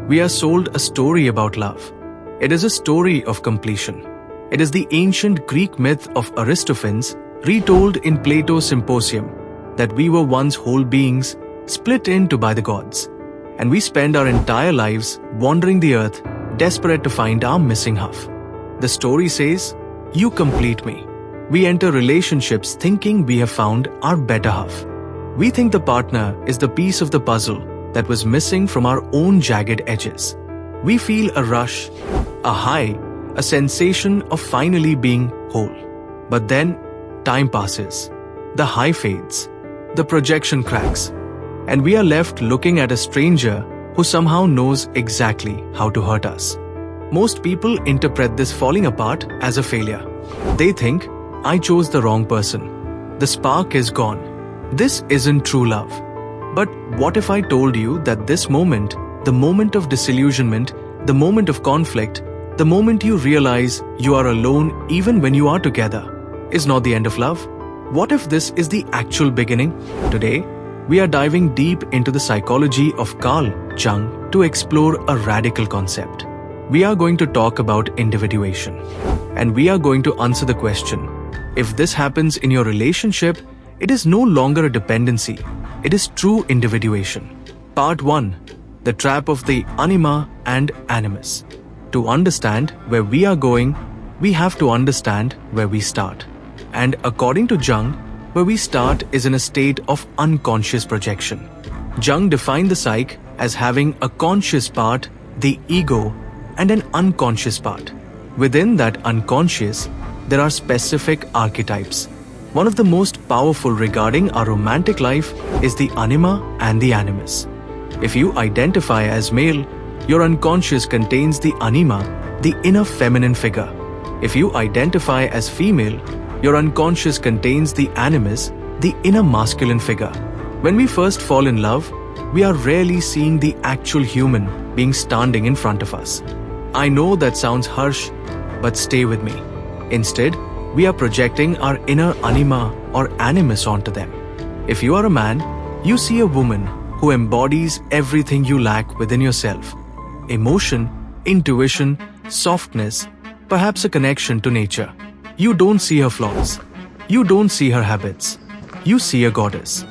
We are sold a story about love. It is a story of completion. It is the ancient Greek myth of Aristophanes, retold in Plato's Symposium, that we were once whole beings, split into by the gods. And we spend our entire lives wandering the earth, desperate to find our missing half. The story says, "You complete me." We enter relationships thinking we have found our better half. We think the partner is the piece of the puzzle that was missing from our own jagged edges. We feel a rush, a high, a sensation of finally being whole. But then, time passes. The high fades. The projection cracks. And we are left looking at a stranger who somehow knows exactly how to hurt us. Most people interpret this falling apart as a failure. They think, I chose the wrong person. The spark is gone. This isn't true love. But what if I told you that this moment, the moment of disillusionment, the moment of conflict, the moment you realize you are alone even when you are together, is not the end of love? What if this is the actual beginning? Today, we are diving deep into the psychology of Carl Jung to explore a radical concept. We are going to talk about individuation. And we are going to answer the question, if this happens in your relationship, it is no longer a dependency, it is true individuation. Part 1. The Trap of the Anima and Animus. To understand where we are going, we have to understand where we start. And according to Jung, where we start is in a state of unconscious projection. Jung defined the psyche as having a conscious part, the ego, and an unconscious part. Within that unconscious, there are specific archetypes. One of the most powerful regarding our romantic life is the anima and the animus. If you identify as male, your unconscious contains the anima, the inner feminine figure. If you identify as female, your unconscious contains the animus, the inner masculine figure. When we first fall in love, we are rarely seeing the actual human being standing in front of us. I know that sounds harsh, but stay with me. Instead, we are projecting our inner anima or animus onto them. If you are a man, you see a woman who embodies everything you lack within yourself. Emotion, intuition, softness, perhaps a connection to nature. You don't see her flaws. You don't see her habits. You see a goddess.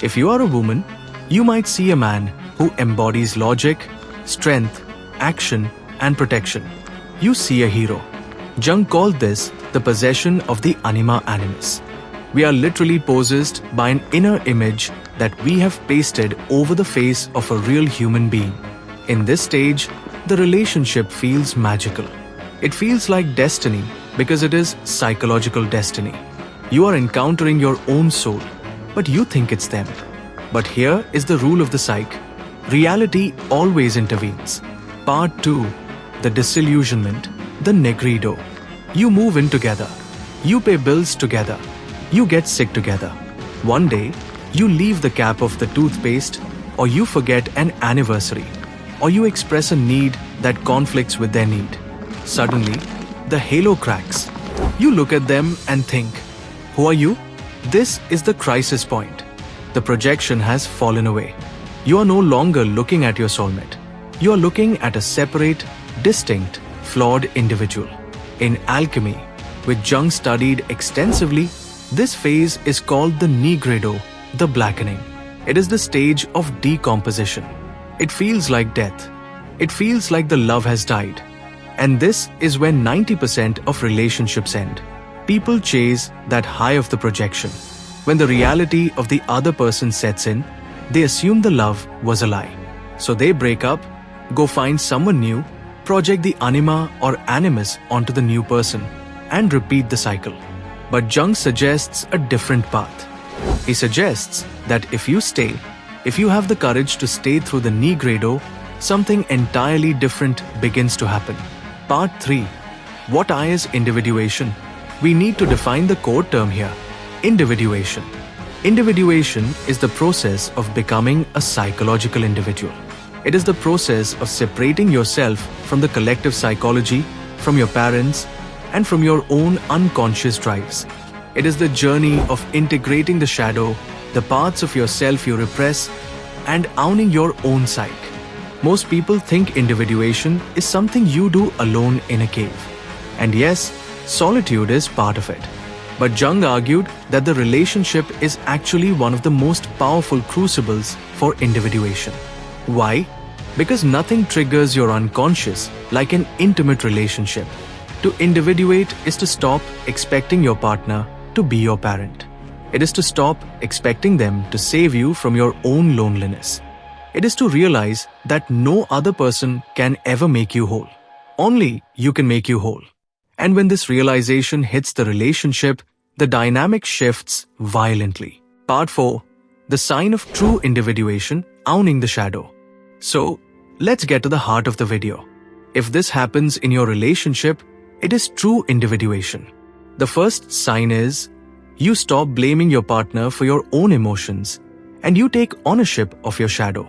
If you are a woman, you might see a man who embodies logic, strength, action, and protection. You see a hero. Jung called this the possession of the anima animus. We are literally possessed by an inner image that we have pasted over the face of a real human being. In this stage, the relationship feels magical. It feels like destiny because it is psychological destiny. You are encountering your own soul, but you think it's them. But here is the rule of the psyche. Reality always intervenes. Part 2. The disillusionment, the Nigredo. You move in together. You pay bills together. You get sick together. One day, you leave the cap of the toothpaste, or you forget an anniversary, or you express a need that conflicts with their need. Suddenly, the halo cracks. You look at them and think, who are you? This is the crisis point. The projection has fallen away. You are no longer looking at your soulmate. You are looking at a separate, distinct, flawed individual. In Alchemy, which Jung studied extensively, this phase is called the Nigredo, the blackening. It is the stage of decomposition. It feels like death. It feels like the love has died. And this is when 90% of relationships end. People chase that high of the projection. When the reality of the other person sets in, they assume the love was a lie. So they break up, go find someone new, project the anima or animus onto the new person, and repeat the cycle. But Jung suggests a different path. He suggests that if you stay, if you have the courage to stay through the Nigredo, something entirely different begins to happen. Part 3. What is individuation? We need to define the core term here. Individuation. Individuation is the process of becoming a psychological individual. It is the process of separating yourself from the collective psychology, from your parents, and from your own unconscious drives. It is the journey of integrating the shadow, the parts of yourself you repress, and owning your own psyche. Most people think individuation is something you do alone in a cave. And yes, solitude is part of it. But Jung argued that the relationship is actually one of the most powerful crucibles for individuation. Why? Because nothing triggers your unconscious like an intimate relationship. To individuate is to stop expecting your partner to be your parent. It is to stop expecting them to save you from your own loneliness. It is to realize that no other person can ever make you whole. Only you can make you whole. And when this realization hits the relationship, the dynamic shifts violently. Part 4. The sign of true individuation, owning the shadow. So, let's get to the heart of the video. If this happens in your relationship, it is true individuation. The first sign is, you stop blaming your partner for your own emotions and you take ownership of your shadow.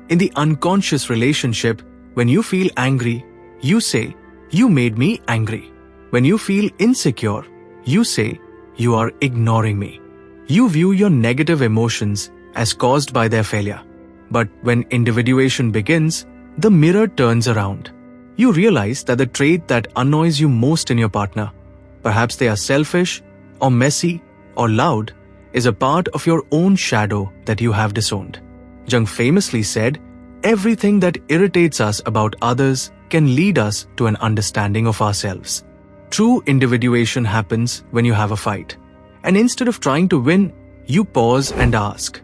In the unconscious relationship, when you feel angry, you say, "You made me angry." When you feel insecure, you say, "You are ignoring me." You view your negative emotions as caused by their failure. But when individuation begins, the mirror turns around. You realize that the trait that annoys you most in your partner, perhaps they are selfish, or messy, or loud, is a part of your own shadow that you have disowned. Jung famously said, "Everything that irritates us about others can lead us to an understanding of ourselves." True individuation happens when you have a fight. And instead of trying to win, you pause and ask,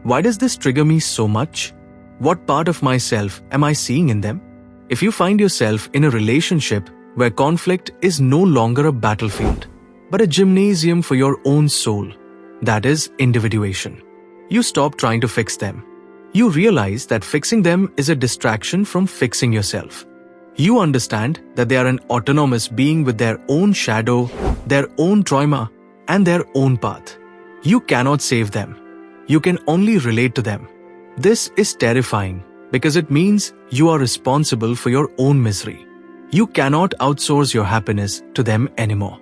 why does this trigger me so much? What part of myself am I seeing in them? If you find yourself in a relationship where conflict is no longer a battlefield, but a gymnasium for your own soul, that is individuation. You stop trying to fix them. You realize that fixing them is a distraction from fixing yourself. You understand that they are an autonomous being with their own shadow, their own trauma, and their own path. You cannot save them. You can only relate to them. This is terrifying because it means you are responsible for your own misery. You cannot outsource your happiness to them anymore.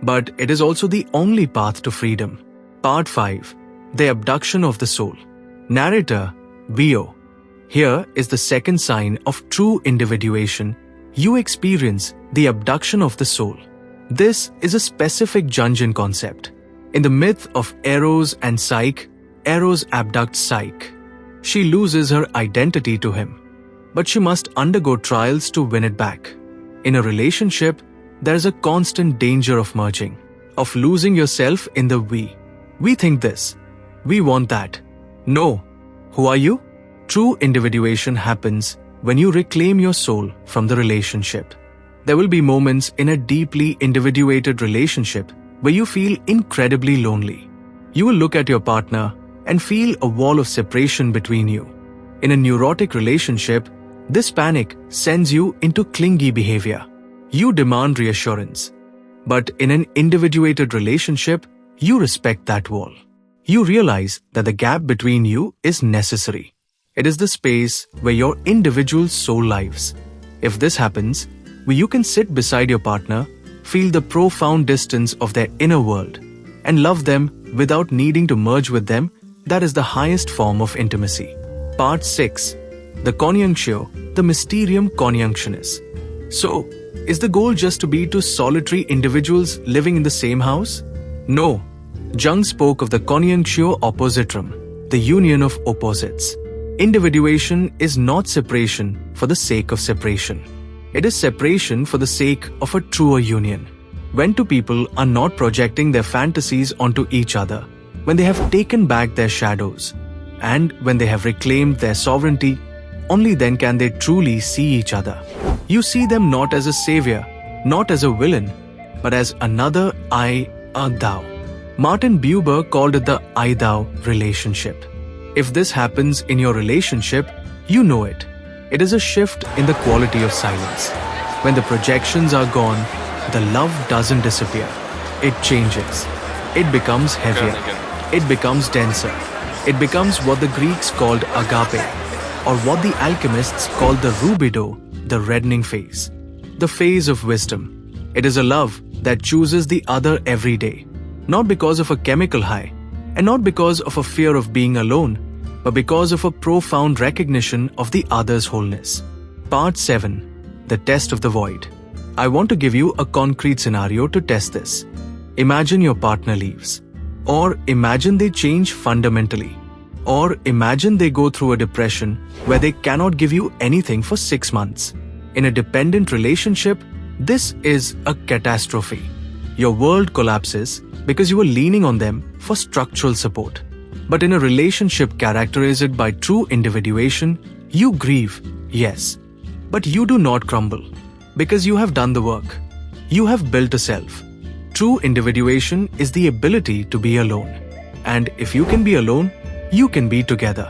But it is also the only path to freedom. Part 5. The abduction of the soul. Narrator, Vio. Here is the second sign of true individuation. You experience the abduction of the soul. This is a specific Jungian concept. In the myth of Eros and Psyche, Eros abducts Psyche. She loses her identity to him, but she must undergo trials to win it back. In a relationship, there is a constant danger of merging, of losing yourself in the we. We think this. We want that. No. Who are you? True individuation happens when you reclaim your soul from the relationship. There will be moments in a deeply individuated relationship where you feel incredibly lonely. You will look at your partner and feel a wall of separation between you. In a neurotic relationship, this panic sends you into clingy behavior. You demand reassurance. But in an individuated relationship, you respect that wall. You realize that the gap between you is necessary. It is the space where your individual soul lives. If this happens, where you can sit beside your partner, feel the profound distance of their inner world, and love them without needing to merge with them, that is the highest form of intimacy. Part 6. The Coniunctio, the Mysterium Coniunctionis. So, is the goal just to be two solitary individuals living in the same house? No. Jung spoke of the Coniunctio oppositorum, the union of opposites. Individuation is not separation for the sake of separation. It is separation for the sake of a truer union. When two people are not projecting their fantasies onto each other, when they have taken back their shadows, and when they have reclaimed their sovereignty, only then can they truly see each other. You see them not as a savior, not as a villain, but as another I, a thou. Martin Buber called it the I-thou relationship. If this happens in your relationship, you know it. It is a shift in the quality of silence. When the projections are gone, the love doesn't disappear. It changes. It becomes heavier. It becomes denser. It becomes what the Greeks called agape, or what the alchemists called the rubido, the reddening phase. The phase of wisdom. It is a love that chooses the other every day, not because of a chemical high, and not because of a fear of being alone, but because of a profound recognition of the other's wholeness. Part 7. The Test of the Void. I want to give you a concrete scenario to test this. Imagine your partner leaves. Or imagine they change fundamentally. Or imagine they go through a depression where they cannot give you anything for 6 months. In a dependent relationship, this is a catastrophe. Your world collapses because you are leaning on them for structural support. But in a relationship characterized by true individuation, you grieve, yes. But you do not crumble, because you have done the work. You have built a self. True individuation is the ability to be alone. And if you can be alone, you can be together.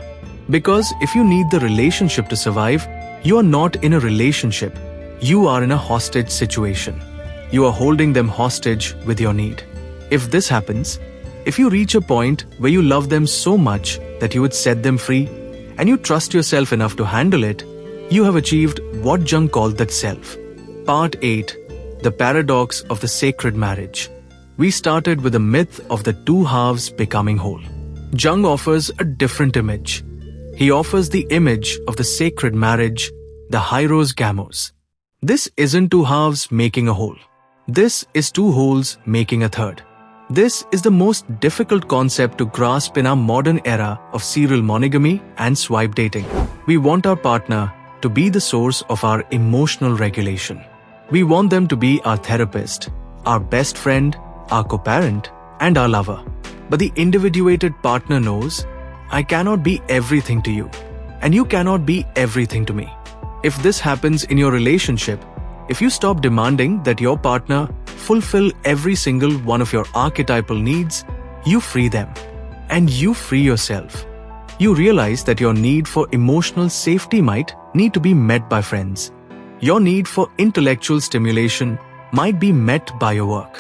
Because if you need the relationship to survive, you are not in a relationship. You are in a hostage situation. You are holding them hostage with your need. If this happens, if you reach a point where you love them so much that you would set them free, and you trust yourself enough to handle it, you have achieved what Jung called that self. Part 8. The Paradox of the Sacred Marriage. We started with the myth of the two halves becoming whole. Jung offers a different image. He offers the image of the sacred marriage, the Hieros Gamos. This isn't two halves making a whole. This is two wholes making a third. This is the most difficult concept to grasp in our modern era of serial monogamy and swipe dating. We want our partner to be the source of our emotional regulation. We want them to be our therapist, our best friend, our co-parent, and our lover. But the individuated partner knows, I cannot be everything to you, and you cannot be everything to me. If this happens in your relationship, if you stop demanding that your partner fulfill every single one of your archetypal needs, you free them. And you free yourself. You realize that your need for emotional safety might need to be met by friends. Your need for intellectual stimulation might be met by your work.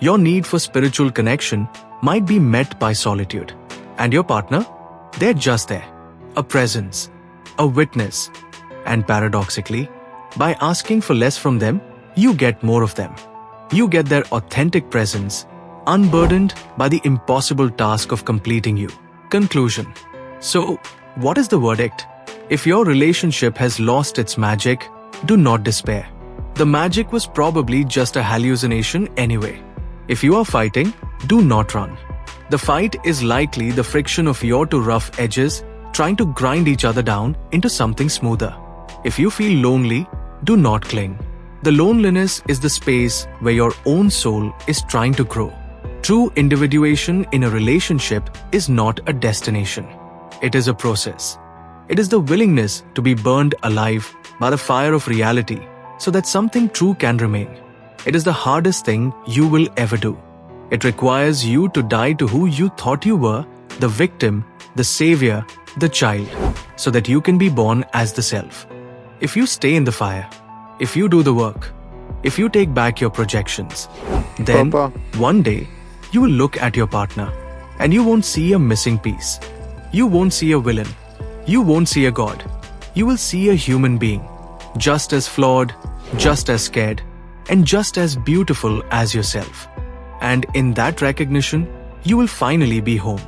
Your need for spiritual connection might be met by solitude. And your partner? They're just there. A presence. A witness. And paradoxically, by asking for less from them, you get more of them. You get their authentic presence, unburdened by the impossible task of completing you. Conclusion. So, what is the verdict? If your relationship has lost its magic, do not despair. The magic was probably just a hallucination anyway. If you are fighting, do not run. The fight is likely the friction of your two rough edges trying to grind each other down into something smoother. If you feel lonely, do not cling. The loneliness is the space where your own soul is trying to grow. True individuation in a relationship is not a destination. It is a process. It is the willingness to be burned alive by the fire of reality so that something true can remain. It is the hardest thing you will ever do. It requires you to die to who you thought you were, the victim, the savior, the child, so that you can be born as the self. If you stay in the fire, if you do the work, if you take back your projections, then one day you will look at your partner and you won't see a missing piece. You won't see a villain. You won't see a god. You will see a human being, just as flawed, just as scared, and just as beautiful as yourself. And in that recognition, you will finally be home.